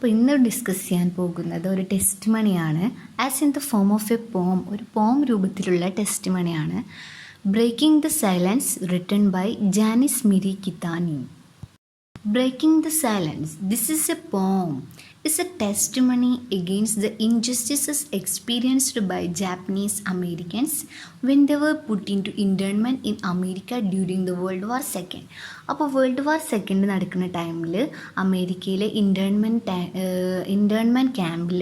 അപ്പോൾ ഇന്ന് ഡിസ്കസ് ചെയ്യാൻ പോകുന്നത് ഒരു ടെസ്റ്റ് മണിയാണ്. As in the form of a poem, ഒരു പോം രൂപത്തിലുള്ള ടെസ്റ്റ് മണിയാണ്. Breaking the silence, written by Janice Mirikitani. Breaking the Silence. This is a poem. It's a testimony against the injustices experienced by Japanese Americans when they were put into internment in America during the World War II. അപ്പോൾ world war second നടക്കുന്ന ടൈമിൽ അമേരിക്കയിലെ ഇൻറ്റേൺമെൻറ്റ് ക്യാമ്പിൽ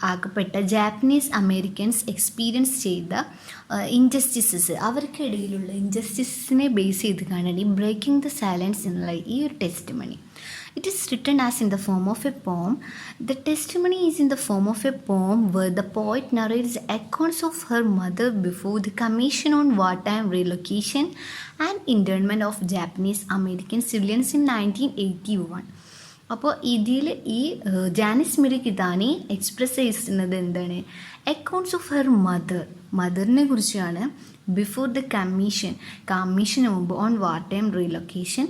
ആക്കപ്പെട്ട Japanese Americans experience ചെയ്ത ഇൻജസ്റ്റിസസ്, അവർക്കിടയിലുള്ള ഇൻജസ്റ്റിസിനെ base ചെയ്ത് കാണാൻ ഈ breaking the silence എന്നുള്ള ഈ ഒരു testimony. It is written as in the form of a poem. The testimony is in the form of a poem where the poet narrates accounts of her mother before the Commission on Wartime Relocation and Internment of Japanese American civilians in 1981. അപ്പോൾ ഇതിൽ ഈ Janis Mirikitani express ചെയ്യുന്നത് എന്താണ്? Accounts of her മദറിനെ കുറിച്ചാണ്. Before the commission മുമ്പ് on war time relocation,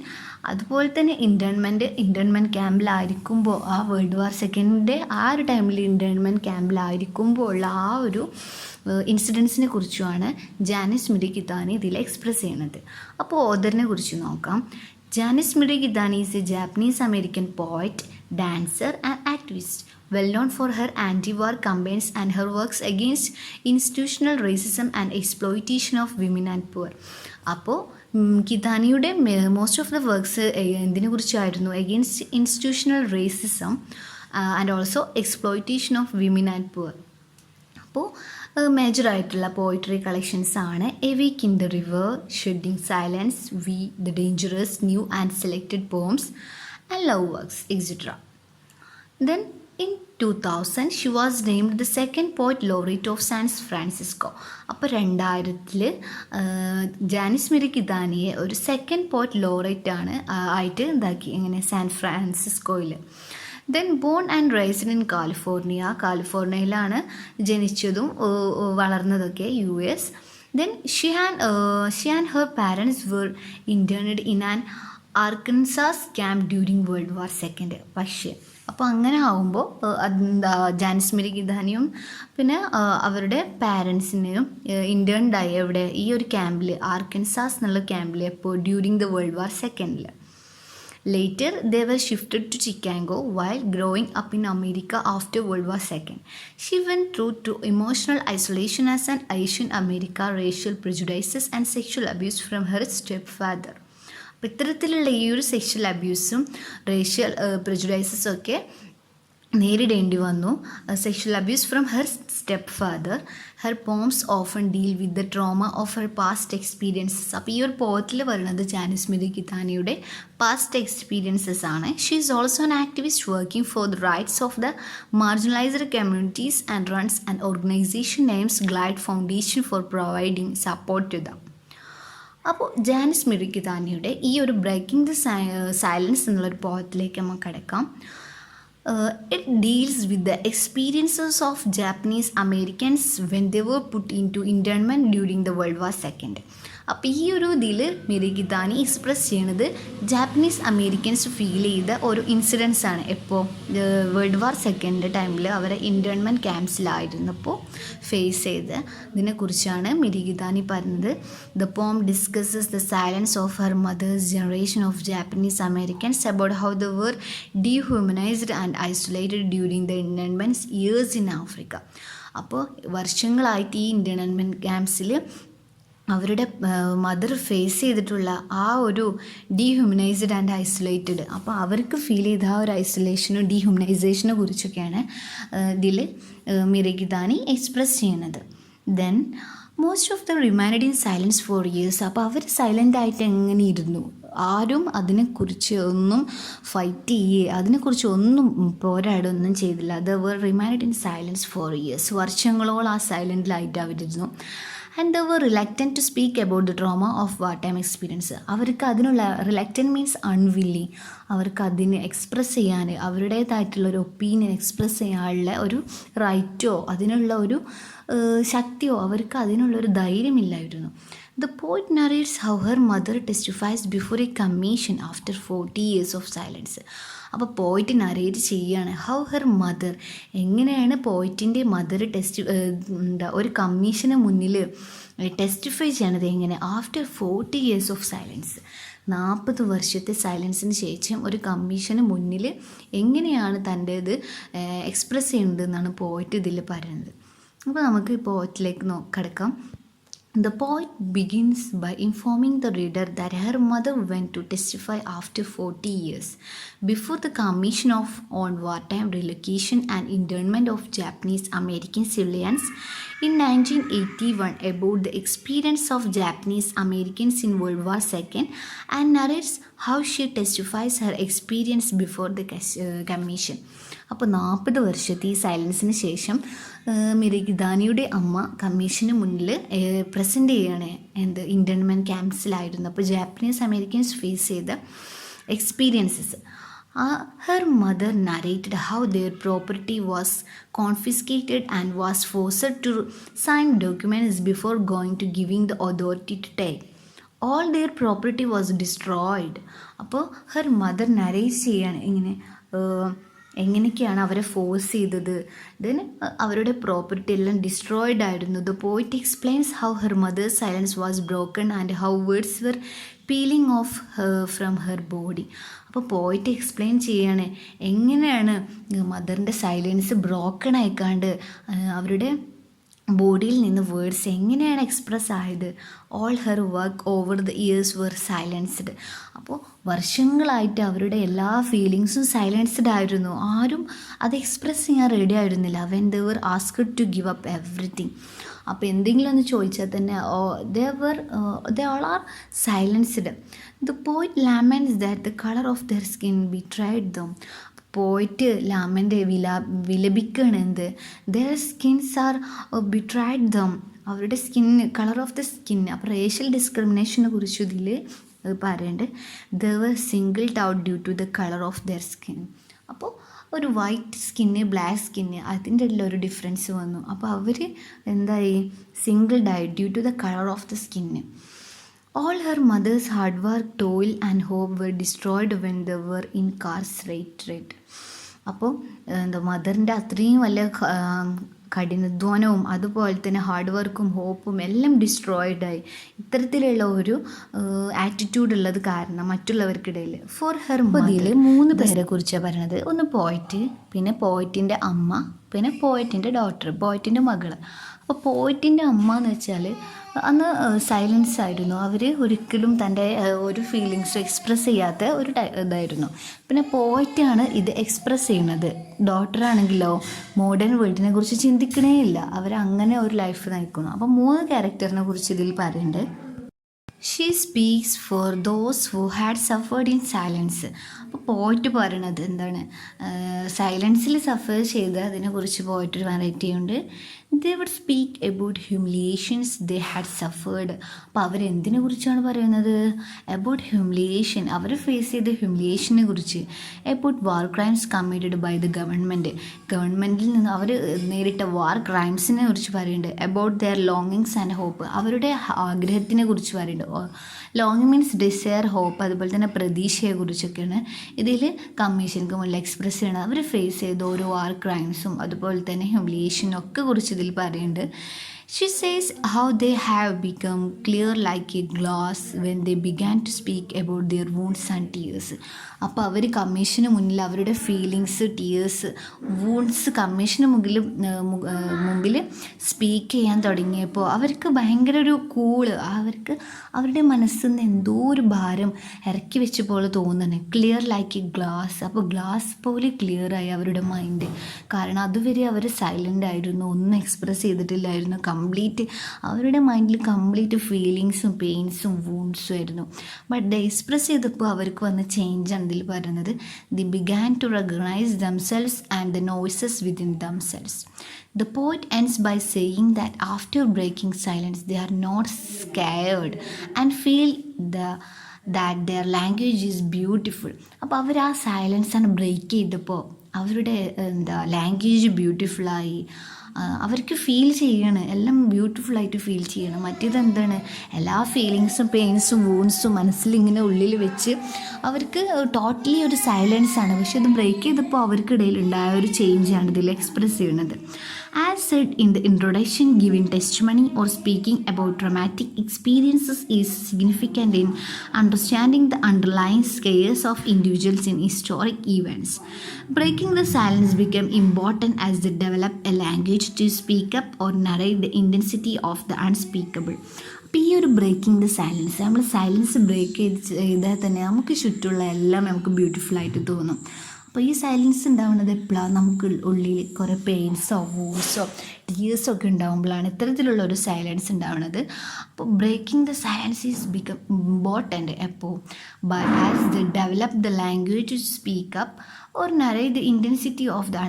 അതുപോലെ തന്നെ ഇൻറ്റേൺമെൻറ്റ് ക്യാമ്പിലായിരിക്കുമ്പോൾ, ആ വേൾഡ് വാർ സെക്കൻഡിൻ്റെ ആ ഒരു ടൈമിൽ ഇൻറ്റേൺമെൻറ്റ് ക്യാമ്പിലായിരിക്കുമ്പോൾ ഉള്ള ആ ഒരു ഇൻസിഡൻസിനെ കുറിച്ചുമാണ് ജാനിസ് മിരി കിതാനി ഇതിൽ എക്സ്പ്രസ് ചെയ്യുന്നത്. അപ്പോൾ ഓദറിനെ കുറിച്ച് നോക്കാം. Janice Mirai Kitani is a Japanese-American poet, dancer and activist, well known for her anti-war campaigns and her works against institutional racism and exploitation of women and poor. അപ്പോൾ കിതാനിയുടെ മോസ്റ്റ് ഓഫ് ദ വർക്ക്സ് എന്തിനെ കുറിച്ചായിരുന്നു? Against institutional racism and also exploitation of women and poor. അപ്പോൾ മേജറായിട്ടുള്ള poetry collections ആണ് a week in the river, shedding silence, we, the dangerous, new and selected poems and love works etcetera. Then in 2000 she was named the second poet laureate of San Francisco. അപ്പോൾ 2000 Janis Miri കിതാനിയെ ഒരു second poet laureate ആണ് ആയിട്ട് എന്താക്കി, എങ്ങനെ, സാൻ ഫ്രാൻസിസ്കോയിൽ. Then born and raised in കാലിഫോർണിയയിലാണ് ജനിച്ചതും വളർന്നതൊക്കെ, US. Then she and her parents were interned in an Arkansas camp during world war second. പക്ഷേ അപ്പോൾ അങ്ങനെ ആകുമ്പോൾ ജാനിസ് മിരി കിതാനിയും പിന്നെ അവരുടെ പാരൻസിനെയും ഇൻറ്റേൺഡായി എവിടെ, ഈ ഒരു ക്യാമ്പിൽ, ആർക്കൻസാസ് എന്നുള്ള ക്യാമ്പിൽ, എപ്പോൾ, ഡ്യൂറിങ് ദ വേൾഡ് വാർ സെക്കൻഡിൽ. Later, they were shifted to Chicago while growing up in America after World War II. She went through emotional isolation as an Asian American, racial prejudices and sexual abuse from her stepfather. അപ്പോൾ ഇത്തരത്തിലുള്ള ഈ ഒരു sexual അബ്യൂസും racial പ്രെജുഡൈസസും ഒക്കെ നേരിടേണ്ടി വന്നു. Sexual abuse from her step father. Her poems often deal with the trauma of her past experiences. അപ്പോൾ ഈ ഒരു പോയത്തിൽ പറയുന്നത് ജാനിസ് മിരി കിതാനിയുടെ പാസ്റ്റ് എക്സ്പീരിയൻസസ് ആണ്. She is also an activist working for the rights of the marginalised communities and runs an organisation names Glide Foundation for providing support to them. അപ്പോൾ Janice മിരി കിതാനിയുടെ ഈ ഒരു ബ്രേക്കിംഗ് ദ സൈലൻസ് എന്നുള്ളൊരു പോയത്തിലേക്ക് നമുക്ക് കിടക്കാം. It deals with the experiences of Japanese Americans when they were put into internment during the World War II. അപ്പോൾ ഈ ഒരു ഇതിൽ മിരി കിതാനി എക്സ്പ്രസ് ചെയ്യണത് ജാപ്പനീസ് അമേരിക്കൻസ് ഫീൽ ചെയ്ത ഒരു ഇൻസിഡൻസ് ആണ്. എപ്പോൾ, വേൾഡ് വാർ സെക്കൻഡ് ടൈമിൽ അവരെ ഇൻറ്റേൺമെൻറ്റ് ക്യാമ്പ്സിലായിരുന്നപ്പോൾ ഫേസ് ചെയ്ത് ഇതിനെക്കുറിച്ചാണ് മിരി കിതാനി പറഞ്ഞത്. The poem discusses the silence of her mother's generation of Japanese Americans about how the were dehumanized and isolated during the internments years in Africa. അപ്പോൾ വർഷങ്ങളായിട്ട് ഈ ഇൻറ്റേൺമെൻറ്റ് ക്യാമ്പ്സിൽ അവരുടെ മദർ ഫേസ് ചെയ്തിട്ടുള്ള ആ ഒരു ഡീഹ്യൂമനൈസ്ഡ് ആൻഡ് ഐസൊലേറ്റഡ്, അപ്പോൾ അവർക്ക് ഫീൽ ചെയ്ത ആ ഒരു ഐസൊലേഷനും ഡീഹ്യൂമനൈസേഷനെ കുറിച്ചൊക്കെയാണ് ഇതിൽ മിരി കിതാനി എക്സ്പ്രസ് ചെയ്യുന്നത്. Then most of the remained in silence for years. അപ്പോൾ അവർ സൈലൻ്റ് ആയിട്ട് എങ്ങനെ ഇരുന്നു, ആരും അതിനെക്കുറിച്ച് ഒന്നും ഫൈറ്റ് അതിനെക്കുറിച്ച് ഒന്നും പോരാടൊന്നും ചെയ്തില്ല. The were remained in silence for years. വർഷങ്ങളോളം ആ സൈലൻ്റിലായിട്ട് അവരിരുന്നു. And the were reluctant to speak about the trauma of war time experience. അവർക്ക് അതിനുള്ള, റിലക്റ്റൻറ്റ് മീൻസ് അൺവില്ലിങ്, അവർക്ക് അതിനെ എക്സ്പ്രസ് ചെയ്യാൻ, അവരുടേതായിട്ടുള്ളൊരു ഒപ്പീനിയൻ എക്സ്പ്രസ് ചെയ്യാനുള്ള ഒരു റൈറ്റോ അതിനുള്ള ഒരു ശക്തിയോ അവർക്ക് അതിനുള്ളൊരു ധൈര്യമില്ലായിരുന്നു. The poet narrates how her mother testifies before a commission after 40 years of silence. അപ്പോൾ പോയിറ്റ് നറേറ്റ് ചെയ്യുകയാണ് ഹൗ ഹെർ മദർ, എങ്ങനെയാണ് പോയിറ്റിൻ്റെ മദർ ഒരു കമ്മീഷന് മുന്നിൽ ടെസ്റ്റിഫൈ ചെയ്യണത് എങ്ങനെ ആഫ്റ്റർ 40 years ഓഫ് സൈലൻസ്. 40 വർഷത്തെ സൈലൻസിന് ശേഷം ഒരു കമ്മീഷന് മുന്നിൽ എങ്ങനെയാണ് തൻ്റേത് എക്സ്പ്രസ് ചെയ്യുന്നത് എന്നാണ് പോയിറ്റ് ഇതിൽ പറയുന്നത്. അപ്പോൾ നമുക്ക് പോയിറ്റിലേക്ക് കിടക്കാം. The poet begins by informing the reader that her mother went to testify after 40 years before the Commission on Wartime Relocation and Internment of Japanese American Civilians in 1981 about the experience of Japanese Americans in World War II and narrates how she testifies her experience before the commission. അപ്പോൾ 40 വർഷത്തെ ഈ സൈലൻസിന് ശേഷം മിരഗിദാനിയുടെ അമ്മ commission മുന്നിൽ present ചെയ്യുകയാണ് ഇൻറ്റേൺമെൻറ്റ് ക്യാമ്പ്സിലായിരുന്നു. അപ്പോൾ Japanese Americans face ചെയ്ത experiences. Her mother narrated how their property was confiscated and was forced to sign documents before going to giving the authority to take. All their property was destroyed. അപ്പോൾ her mother narrate ചെയ്യാണ് ഇങ്ങനെ എങ്ങനെയൊക്കെയാണ് അവരെ force ചെയ്തത്, then അവരുടെ property എല്ലാം destroyed ആയിരുന്നു. The poet explains how her mother's silence was broken and how words were peeling off from her body. അപ്പോൾ പോയിറ്റ് എക്സ്പ്ലെയിൻ ചെയ്യാണ് എങ്ങനെയാണ് മദറിൻ്റെ സൈലൻസ് ബ്രോക്കൺ ആയിക്കാണ്ട് അവരുടെ ബോഡിയിൽ നിന്ന് വേർഡ്സ് എങ്ങനെയാണ് എക്സ്പ്രസ് ആയത്. All her work over the years were silenced. അപ്പോൾ വർഷങ്ങളായിട്ട് അവരുടെ എല്ലാ ഫീലിങ്സും സൈലൻസ്ഡ് ആയിരുന്നു. ആരും അത് എക്സ്പ്രസ് ചെയ്യാൻ റെഡി ആയിരുന്നില്ല. When they were asked to give up everything. അപ്പോൾ എന്തെങ്കിലും ഒന്ന് ചോദിച്ചാൽ തന്നെ they all are silenced. The poet laments that the colour of their skin betrayed them. Poet ലാമൻ്റെ വിലപിക്കുകയാണ് എന്ത്, their skins are betrayed them, അവരുടെ കളർ ഓഫ് ദ സ്കിൻ. അപ്പോൾ റേഷ്യൽ ഡിസ്ക്രിമിനേഷനെ കുറിച്ച് ഇതിൽ പറയേണ്ടത് their were singled out due to the colour of their skin. അപ്പോൾ ഒരു വൈറ്റ് സ്കിന്ന് ബ്ലാക്ക് സ്കിന്ന് അതിൻ്റെ ഇടയിൽ ഒരു ഡിഫറൻസ് വന്നു. അപ്പോൾ അവർ എന്തായി സിംഗിൾഡ് ആയി due to the colour of the skin. All her mother's hard work, toil and hope were destroyed when they were incarcerated. അപ്പോൾ മദറിൻ്റെ അത്രയും വലിയ കഠിനാധ്വാനവും അതുപോലെ തന്നെ ഹാർഡ് വർക്കും ഹോപ്പും എല്ലാം ഡിസ്ട്രോയിഡായി. ഇത്തരത്തിലുള്ള ഒരു ആറ്റിറ്റ്യൂഡ് ഉള്ളത് കാരണം മറ്റുള്ളവർക്കിടയിൽ. ഫോർ ഹെർ മദർ 3 പേരെ കുറിച്ചാണ് പറയുന്നത്. ഒന്ന് പോയിറ്റ്, പിന്നെ പോയിറ്റിൻ്റെ അമ്മ, പിന്നെ പോയിറ്റിൻ്റെ ഡോട്ടർ, പോയിറ്റിൻ്റെ മകൾ. അപ്പോൾ പോയിറ്റിൻ്റെ അമ്മ എന്ന് വെച്ചാൽ അന്ന് സൈലൻസ് ആയിരുന്നു. അവർ ഒരിക്കലും തൻ്റെ ഒരു ഫീലിങ്സും എക്സ്പ്രസ് ചെയ്യാത്ത ഒരു ഇതായിരുന്നു. പിന്നെ പോയിറ്റാണ് ഇത് എക്സ്പ്രസ് ചെയ്യുന്നത്. ഡോട്ടറാണെങ്കിലോ മോഡേൺ വേൾഡിനെ കുറിച്ച് ചിന്തിക്കണേ ഇല്ല, അവരങ്ങനെ ഒരു ലൈഫ് നയിക്കുന്നു. അപ്പോൾ 3 ക്യാരക്ടറിനെ കുറിച്ച് ഇതിൽ പറയുന്നുണ്ട്. She speaks for those who had suffered in silence. അപ്പോൾ പോയിറ്റ് പറയണത് എന്താണ്, സൈലൻസിൽ സഫർ ചെയ്ത് അതിനെക്കുറിച്ച് പോയിറ്റ് വെറൈറ്റി ഉണ്ട്. They would speak about humiliations they had suffered. അപ്പോൾ അവരെന്തിനെ കുറിച്ചാണ് പറയുന്നത്, അബൌട്ട് ഹ്യൂമിലിയേഷൻ, അവർ ഫേസ് ചെയ്ത ഹ്യൂമിലിയേഷനെ കുറിച്ച്. About war crimes committed by the ഗവൺമെൻറ്റിൽ നിന്ന് അവർ നേരിട്ട വാർ ക്രൈംസിനെ കുറിച്ച് പറയുന്നുണ്ട്. About their longings and hope, അവരുടെ ആഗ്രഹത്തിനെ കുറിച്ച് പറയുന്നുണ്ട്. ലോങ്ങിങ് മീൻസ് ഡിസയർ, ഹോപ്പ്, അതുപോലെ തന്നെ പ്രതീക്ഷയെക്കുറിച്ചൊക്കെയാണ് ഇതിൽ കമ്മീഷൻക്ക് മുന്നിൽ എക്സ്പ്രസ് ചെയ്യണം. അവർ ഫേസ് ചെയ്ത ഓരോ വാർ ക്രൈംസും അതുപോലെ തന്നെ ഹ്യൂമിലിയേഷനും ഒക്കെ കുറിച്ച് ഇതിൽ പറയുന്നുണ്ട്. She says how they have become clear like a glass when they began to speak about their wounds and tears. അപ്പോൾ അവർ കമ്മീഷന് മുന്നിൽ അവരുടെ ഫീലിങ്സ്, ടീയേഴ്സ്, വൂൺസ് കമ്മീഷന് മുമ്പിൽ സ്പീക്ക് ചെയ്യാൻ തുടങ്ങിയപ്പോൾ അവർക്ക് ഭയങ്കര ഒരു അവർക്ക് അവരുടെ മനസ്സിൽ നിന്ന് എന്തോ ഒരു ഭാരം ഇറക്കി വെച്ച പോലെ തോന്നുന്നു. Clear like A glass. അപ്പോൾ ഗ്ലാസ് പോലെ ക്ലിയറായി അവരുടെ മൈൻഡ്. കാരണം അതുവരെ അവർ സൈലൻ്റ് ആയിരുന്നു, ഒന്നും എക്സ്പ്രസ് ചെയ്തിട്ടില്ലായിരുന്നു. അവരുടെ മൈൻഡിൽ കംപ്ലീറ്റ് ഫീലിങ്സും പെയിൻസും വൂൺസും ആയിരുന്നു. ബട്ട് ദ എക്സ്പ്രസ് ചെയ്തപ്പോൾ അവർക്ക് വന്ന ചേഞ്ചാണ് ഇതിൽ പറയുന്നത്. They began to recognise themselves and the noises within themselves. The poet ends by saying that after breaking silence they are not scared and feel that their language is beautiful. അപ്പോൾ അവർ ആ സൈലൻസാണ് break ചെയ്തപ്പോൾ അവരുടെ language ബ്യൂട്ടിഫുള്ളായി. അവർക്ക് feel ചെയ്യണം, എല്ലാം ബ്യൂട്ടിഫുള്ളായിട്ട് feel ചെയ്യണം. മറ്റേത് എന്താണ്, എല്ലാ ഫീലിങ്സും പെയിൻസും വൂൺസും മനസ്സിലിങ്ങനെ ഉള്ളിൽ വെച്ച് അവർക്ക് ടോട്ടലി ഒരു സൈലൻസാണ്. പക്ഷെ അത് ബ്രേക്ക് ചെയ്തപ്പോൾ അവർക്കിടയിൽ ഉണ്ടായ ഒരു ചേഞ്ചാണ് ഇതിൽ എക്സ്പ്രസ് ചെയ്യുന്നത്. As said in the introduction, giving testimony or speaking about traumatic experiences is significant in understanding the underlying scares of individuals in historic events. Breaking the silence became important as they develop a language to speak up or narrate the intensity of the unspeakable. അപ്പോൾ ഈ ഒരു breaking the silence, നമ്മൾ silence break ചെയ്താൽ തന്നെ നമുക്ക് ചുറ്റുമുള്ള എല്ലാം നമുക്ക് ബ്യൂട്ടിഫുള്ളായിട്ട് തോന്നും. അപ്പോൾ ഈ സൈലൻസ് ഉണ്ടാവുന്നത് എപ്പോഴാണ്, നമുക്ക് ഉള്ളിൽ കുറേ പെയിൻസോ വൂൾസോ ടീയേഴ്സോ ഒക്കെ ഉണ്ടാകുമ്പോഴാണ് ഇത്തരത്തിലുള്ള ഒരു സൈലൻസ് ഉണ്ടാവുന്നത്. അപ്പോൾ breaking the silence is become important എപ്പോൾ but as the develop the language to speak up or narrate the intensity of the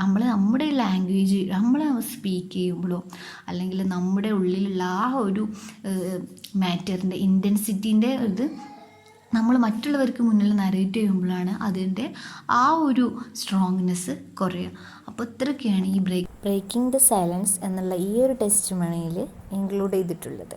നമ്മുടെ ലാംഗ്വേജ് നമ്മൾ സ്പീക്ക് ചെയ്യുമ്പോഴോ അല്ലെങ്കിൽ നമ്മുടെ ഉള്ളിലുള്ള ആ ഒരു മാറ്ററിൻ്റെ ഇൻറ്റൻസിറ്റീൻ്റെ ഇത് നമ്മൾ മറ്റുള്ളവർക്ക് മുന്നിൽ നരേറ്റ് ചെയ്യുമ്പോഴാണ് അതിൻ്റെ ആ ഒരു സ്ട്രോങ്നെസ് കുറയുക. അപ്പോൾ ഇത്രയൊക്കെയാണ് ഈ ബ്രേക്കിംഗ് ദ സൈലൻസ് എന്നുള്ള ഈ ഒരു ടെസ്റ്റിമണിയിൽ ഇൻക്ലൂഡ് ചെയ്തിട്ടുള്ളത്.